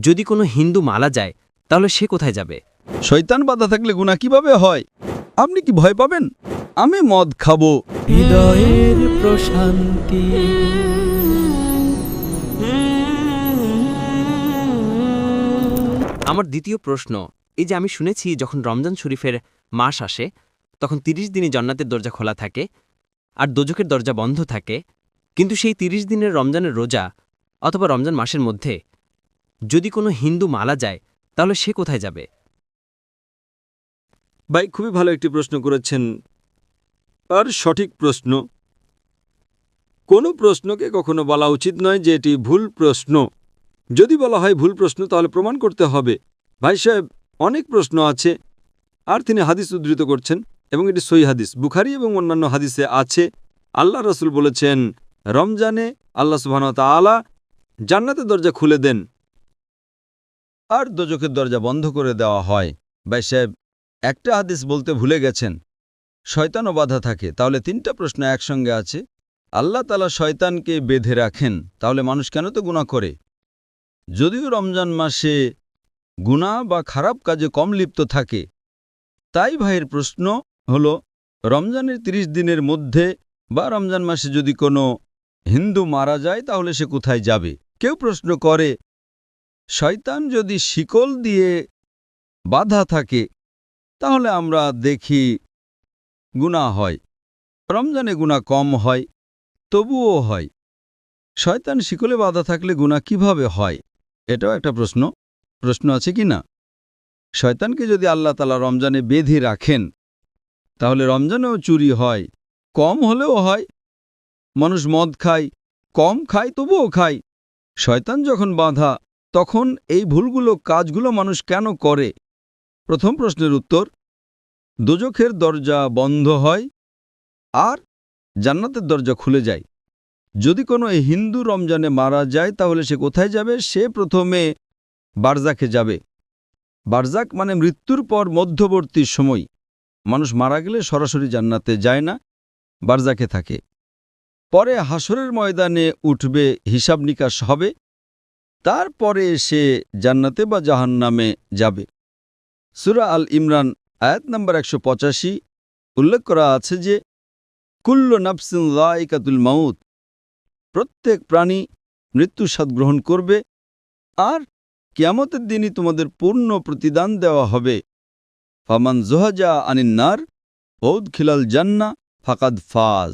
যদি কোনো হিন্দু মারা যায় তাহলে সে কোথায় যাবে? শয়তান বাধা থাকলে গুনাহ কিভাবে হয়? আপনি কি ভয় পাবেন? আমি মদ খাবো। হৃদয়ের প্রশান্তি। আমার দ্বিতীয় প্রশ্ন, এই যে আমি শুনেছি যখন রমজান শরীফের মাস আসে তখন ৩০ দিনই জান্নাতের দরজা খোলা থাকে আর দোজখের দরজা বন্ধ থাকে, কিন্তু সেই ৩০ দিনের রমজানের রোজা অথবা রমজান মাসের মধ্যে যদি কোনো হিন্দু মারা যায় তাহলে সে কোথায় যাবে? ভাই, খুবই ভালো একটি প্রশ্ন করেছেন, আর সঠিক প্রশ্ন। কোনো প্রশ্নকে কখনো বলা উচিত নয় যে এটি ভুল প্রশ্ন। যদি বলা হয় ভুল প্রশ্ন তাহলে প্রমাণ করতে হবে। ভাই সাহেব, অনেক প্রশ্ন আছে, আর তিনি হাদিস উদ্ধৃত করছেন এবং এটি সহিহ হাদিস, বুখারী এবং অন্যান্য হাদিসে আছে। আল্লাহ রাসূল বলেছেন, রমজানে আল্লাহ সুবহানাহু ওয়া তাআলা জান্নাতের দরজা খুলে দেন আর দোজখের দরজা বন্ধ করে দেওয়া হয়। ভাই সাহেব, একটা হাদিস বলতে ভুলে গেছেন, শয়তানও বাধা থাকে। তাহলে তিনটা প্রশ্ন একসঙ্গে আছে। আল্লাহ তাআলা শয়তানকে বেঁধে রাখেন, তাহলে মানুষ কেন তো গুনাহ করে? যদিও রমজান মাসে গুনাহ বা খারাপ কাজে কম লিপ্ত থাকে, তাই ভাইয়ের প্রশ্ন হলো, রমজানের ৩০ দিনের মধ্যে বা রমজান মাসে যদি কোনো হিন্দু মারা যায় তাহলে সে কোথায় যাবে? কেউ প্রশ্ন করে, শয়তান যদি শিকল দিয়ে বাধা থাকে তাহলে আমরা দেখি গুনাহ হয়, রমজানে গুনাহ কম হয়, তবুও হয়। শয়তান শিকলে বাধা থাকলে গুনাহ কিভাবে হয়? এটাও একটা প্রশ্ন আছে কি না? শয়তানকে যদি আল্লাহ তাআলা রমজানে বেঁধে রাখেন তাহলে রমজানেও চুরি হয়, কম হলেও হয়। মানুষ মদ খায়, কম খায় তবুও খায়। শয়তান যখন বাধা, তখন এই ভুলগুলো কাজগুলো মানুষ কেন করে? প্রথম প্রশ্নের উত্তর, দোজখের দরজা বন্ধ হয় আর জান্নাতের দরজা খুলে যায়। যদি কোনো হিন্দু রমজানে মারা যায় তাহলে সে কোথায় যাবে? সে প্রথমে বারজাখে যাবে। বারজাক মানে মৃত্যুর পর মধ্যবর্তী সময়। মানুষ মারা গেলে সরাসরি জান্নাতে যায় না, বারজাখে থাকে। পরে হাসরের ময়দানে উঠবে, হিসাব নিকাশ হবে, তারপরে সে জান্নাতে বা জাহান্নামে যাবে। সূরা আল ইমরান আয়াত নম্বর ১৮৫ উল্লেখ করা আছে যে, কুল্লু নাফসিন যায়িকাতুল মাউত, প্রত্যেক প্রাণী মৃত্যুর স্বাদ গ্রহণ করবে, আর কিয়ামতের দিনই তোমাদের পূর্ণ প্রতিদান দেওয়া হবে। ফামান যুহজা আনিন নার ওয়াউদখিলাল জান্নাহ ফাকাদ ফাজ।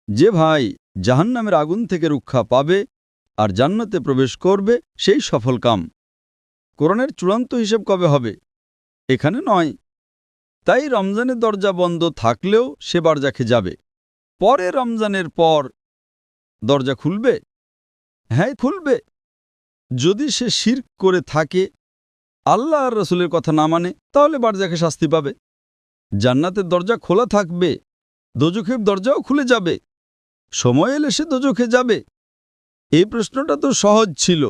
যে ভাই জাহান্নামের আগুন থেকে রক্ষা পাবে আর জান্নাতে প্রবেশ করবে, সেই সফল কাম। কোরআনের চূড়ান্ত হিসেব কবে হবে? এখানে নয়। তাই রমজানের দরজা বন্ধ থাকলেও সে বারজাখে যাবে। পরে রমজানের পর দরজা খুলবে? হ্যাঁ, খুলবে। যদি সে শিরক করে থাকে, আল্লাহ আর রাসূলের কথা না মানে, তাহলে বারজাখে শাস্তি পাবে। জান্নাতের দরজা খোলা থাকবে, দোজখের দরজাও খুলে যাবে। সময় এলে সে দোজখে যাবে। এই প্রশ্নটা তো সহজ ছিল।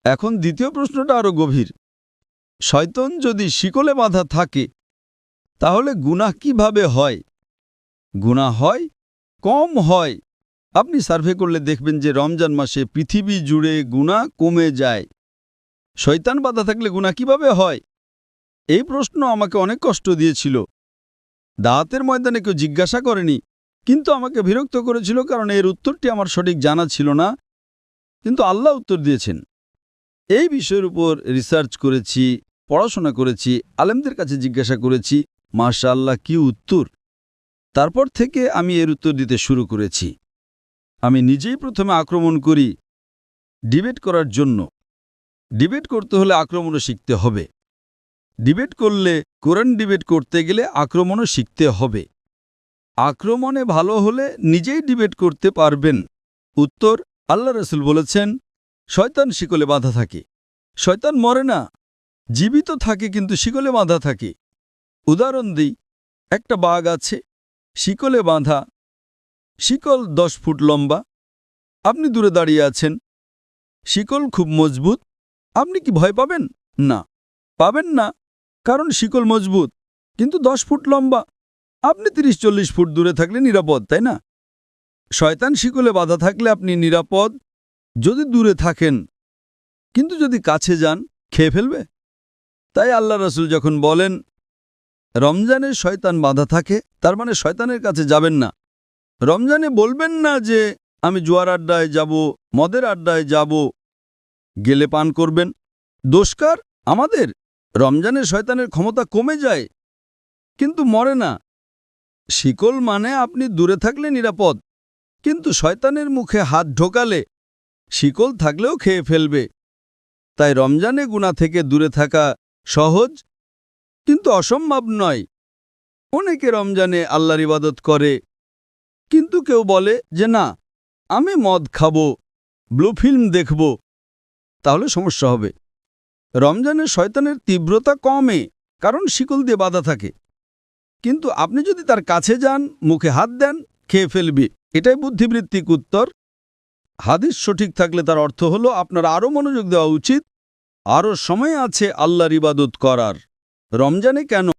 এখন দ্বিতীয় প্রশ্নটা আরো গভীর। শয়তান যদি শিকলে বাঁধা থাকে তাহলে গুনাহ কিভাবে হয়? গুনাহ হয়, কম হয়। আপনি সার্ভে করলে দেখবেন যে রমজান মাসে পৃথিবী জুড়ে গুনাহ কমে যায়। শয়তান বাধা থাকলে গুনাহ কিভাবে হয়? এই প্রশ্ন আমাকে অনেক কষ্ট দিয়েছিল। দাওয়াতের ময়দানে কেউ জিজ্ঞাসা করেনি, কিন্তু আমাকে বিরক্ত করেছিল, কারণ এর উত্তরটি আমার সঠিক জানা ছিল না, কিন্তু আল্লাহ উত্তর দিয়েছেন। এই বিষয়ের উপর রিসার্চ করেছি, পড়াশোনা করেছি, আলেমদের কাছে জিজ্ঞাসা করেছি। মাশাআল্লাহ, কি উত্তর! তারপর থেকে আমি এর উত্তর দিতে শুরু করেছি। আমি নিজেই প্রথমে আক্রমণ করি ডিবেট করার জন্য। ডিবেট করতে হলে আক্রমণও শিখতে হবে। ডিবেট করলে, কোরআন ডিবেট করতে গেলে আক্রমণও শিখতে হবে। আক্রমণে ভালো হলে নিজেই ডিবেট করতে পারবেন। উত্তর, আল্লাহ রাসূল বলেছেন, শয়তান শিকলে বাঁধা থাকে। শয়তান মরে না, জীবিত থাকে, কিন্তু শিকলে বাঁধা থাকে। উদাহরণ দিই, একটা বাঘ আছে, শিকলে বাঁধা। শিকল 10 ফুট লম্বা। আপনি দূরে দাঁড়িয়ে আছেন, শিকল খুব মজবুত। আপনি কি ভয় পাবেন? না, পাবেন না, কারণ শিকল মজবুত, কিন্তু 10 ফুট লম্বা। আপনি 30-40 ফুট দূরে থাকলে নিরাপদ, তাই না? শয়তান শিকলে বাধা থাকলে আপনি নিরাপদ যদি দূরে থাকেন। কিন্তু যদি কাছে যান খেয়ে ফেলবে। তাই আল্লাহ রাসূল যখন বলেন রমজানে শয়তান বাধা থাকে, তার মানে শয়তানের কাছে যাবেন না। রমজানে বলবেন না যে আমি জুয়ার আড্ডায় যাব, মদের আড্ডায় যাব, গেলে পান করবেন। দোষকার আমাদের। রমজানে শয়তানের ক্ষমতা কমে যায় কিন্তু মরে না। শিকল মানে আপনি দূরে থাকলে নিরাপদ, কিন্তু শয়তানের মুখে হাত ঢোকালে শিকল থাকলেও খেয়ে ফেলবে। তাই রমজানে গুনাহ থেকে দূরে থাকা সহজ কিন্তু অসম্ভব নয়। অনেকে রমজানে আল্লাহর ইবাদত করে, কিন্তু কেউ বলে যে না আমি মদ খাবো, ব্লু ফিল্ম দেখব, তাহলে সমস্যা হবে। রমজানে শয়তানের তীব্রতা কমে, কারণ শিকল দিয়ে বাঁধা থাকে। কিন্তু আপনি যদি তার কাছে যান, মুখে হাত দেন, খেয়ে ফেলবি। এটাই বুদ্ধিবৃত্তিক উত্তর। হাদিস সঠিক থাকলে তার অর্থ হলো আপনার আরও মনোযোগ দেওয়া উচিত, আরও সময় আছে আল্লাহর ইবাদত করার। রমজানে কেন